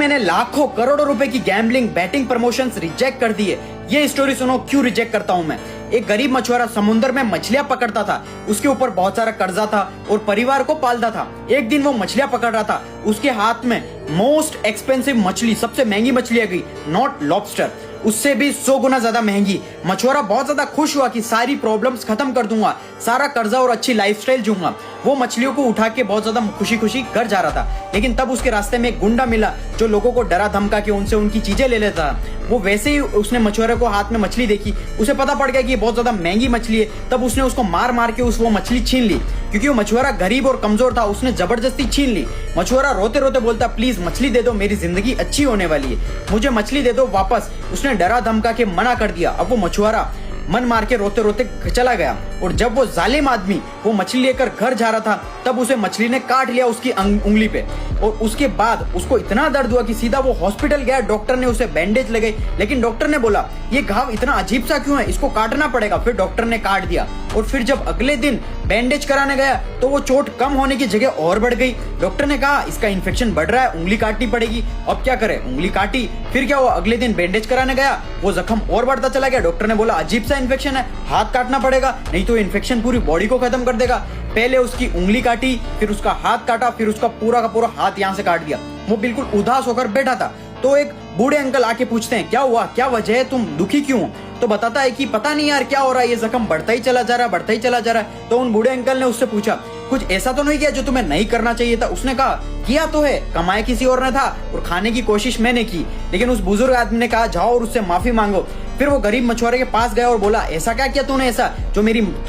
मैंने लाखों करोड़ों रुपए की गैम्बलिंग बैटिंग प्रमोशंस रिजेक्ट कर दिए। ये स्टोरी सुनो क्यों रिजेक्ट करता हूं मैं। एक गरीब मछुआरा समुद्र में मछलियां पकड़ता था। उसके ऊपर बहुत सारा कर्जा था और परिवार को पालता था। एक दिन वो मछलियां पकड़ रहा था, उसके हाथ में मोस्ट एक्सपेंसिव मछली, सबसे महंगी मछली आ गई, नॉट लॉबस्टर, उससे भी 100 गुना ज्यादा महंगी। मछुआरा बहुत ज्यादा खुश हुआ कि सारी प्रॉब्लम्स खत्म कर दूंगा, सारा कर्जा और अच्छी लाइफस्टाइल जीऊंगा। वो मछलियों को उठा के बहुत ज्यादा खुशी खुशी घर जा रहा था, लेकिन तब उसके रास्ते में एक गुंडा मिला जो लोगों को डरा धमका के उनसे उनकी चीजें ले लेता। वो वैसे ही उसने मछुआरे को हाथ में मछली देखी, उसे पता पड़ गया कि ये बहुत ज्यादा महंगी मछली है। तब उसने उसको मार मार के वो मछली छीन ली। क्योंकि वो मछुआरा गरीब और कमजोर था, उसने जबरदस्ती छीन ली। मछुआरा रोते रोते बोलता, प्लीज मछली दे दो, मेरी जिंदगी अच्छी होने वाली है, मुझे मछली दे दो वापस। उसने डरा धमका के मना कर दिया। अब वो मछुआरा मन मार के रोते रोते चला गया। और जब वो जालिम आदमी वो मछली लेकर घर जा रहा था, तब उसे मछली ने काट लिया उसकी उंगली पे। और उसके बाद उसको इतना दर्द हुआ कि सीधा वो हॉस्पिटल गया। डॉक्टर ने उसे बैंडेज लगाई, लेकिन डॉक्टर ने बोला ये घाव इतना अजीब सा क्यों है, इसको काटना पड़ेगा। फिर डॉक्टर ने काट दिया। और फिर जब अगले दिन बैंडेज कराने गया तो वो चोट कम होने की जगह और बढ़ गई। डॉक्टर ने कहा इसका इन्फेक्शन बढ़ रहा है, उंगली काटनी पड़ेगी। अब क्या करे, उंगली काटी। फिर क्या हुआ, अगले दिन बैंडेज कराने गया, वो जख्म और बढ़ता चला गया। डॉक्टर ने बोला अजीब सा इन्फेक्शन है, हाथ काटना पड़ेगा, नहीं तो इन्फेक्शन पूरी बॉडी को खत्म कर देगा। पहले उसकी उंगली काटी, फिर उसका हाथ काटा, फिर उसका पूरा का पूरा हाथ यहाँ से काट दिया। वो बिल्कुल उदास होकर बैठा था। तो एक बूढ़े अंकल आके पूछते हैं क्या हुआ, क्या वजह है, तुम दुखी क्यों हो। तो बताता है कि पता नहीं यार क्या हो रहा है, ये जख्म बढ़ता ही चला जा रहा है, बढ़ता ही चला जा रहा है। तो उन बूढ़े अंकल ने उससे पूछा कुछ ऐसा तो नहीं किया जो तुम्हें नहीं करना चाहिए था। उसने कहा किया तो है, कमाया किसी और ने था और खाने की कोशिश मैंने की। लेकिन उस बुजुर्ग आदमी ने कहा जाओ और उससे माफी मांगो। फिर वो गरीब मछुआरे के पास गया और बोला ऐसा क्या किया तूने, ऐसा जो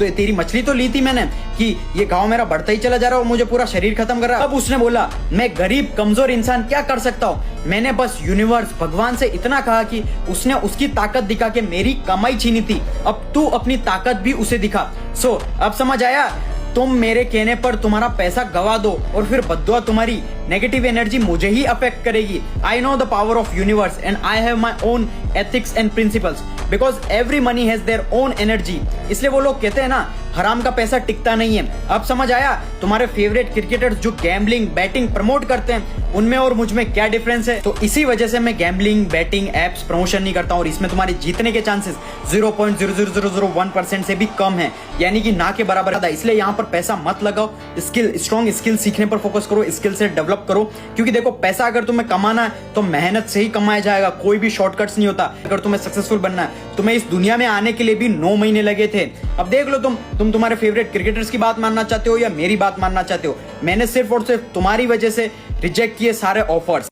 तेरी मछली तो ली थी मैंने कि ये गाँव मेरा बढ़ता ही चला जा रहा है और मुझे पूरा शरीर खत्म कर रहा है। अब उसने बोला मैं गरीब कमजोर इंसान क्या कर सकता हूँ, मैंने बस यूनिवर्स भगवान से इतना कहा कि उसने उसकी ताकत दिखा के मेरी कमाई छीनी थी, अब तू अपनी ताकत भी उसे दिखा। सो अब समझ आया, तुम मेरे कहने पर तुम्हारा पैसा गवा दो और फिर बद्दुआ तुम्हारी नेगेटिव एनर्जी मुझे ही अफेक्ट करेगी। I know the power of universe and I have my own ethics and principles because every money has their own energy. इसलिए वो लोग कहते हैं ना हराम का पैसा टिकता नहीं है। अब समझ आया तुम्हारे फेवरेट क्रिकेटर्स जो गैम्बलिंग बैटिंग प्रमोट करते हैं उनमें और मुझ में क्या डिफरेंस है। तो इसी वजह से मैं गैम्बलिंग बैटिंग एप्स प्रमोशन नहीं करता हूँ और इसमें तुम्हारे जीतने के चांसेस 0.00001% से भी कम है, यानी कि ना के बराबर है। इसलिए यहाँ पर पैसा मत लगाओ, स्ट्रॉन्ग स्किल सीखने पर फोकस करो, स्किल से डेवलप करो। क्योंकि देखो पैसा अगर तुम्हें कमाना है तो मेहनत से ही कमाया जाएगा, कोई भी शॉर्टकट्स नहीं होता। अगर तुम्हें सक्सेसफुल बनना है, तुम्हें इस दुनिया में आने के लिए भी 9 महीने लगे थे। अब देख लो तुम तुम्हारे फेवरेट क्रिकेटर्स की बात मानना चाहते हो या मेरी बात मानना चाहते हो। मैंने सिर्फ और सिर्फ तुम्हारी वजह से रिजेक्ट किए सारे ऑफर्स।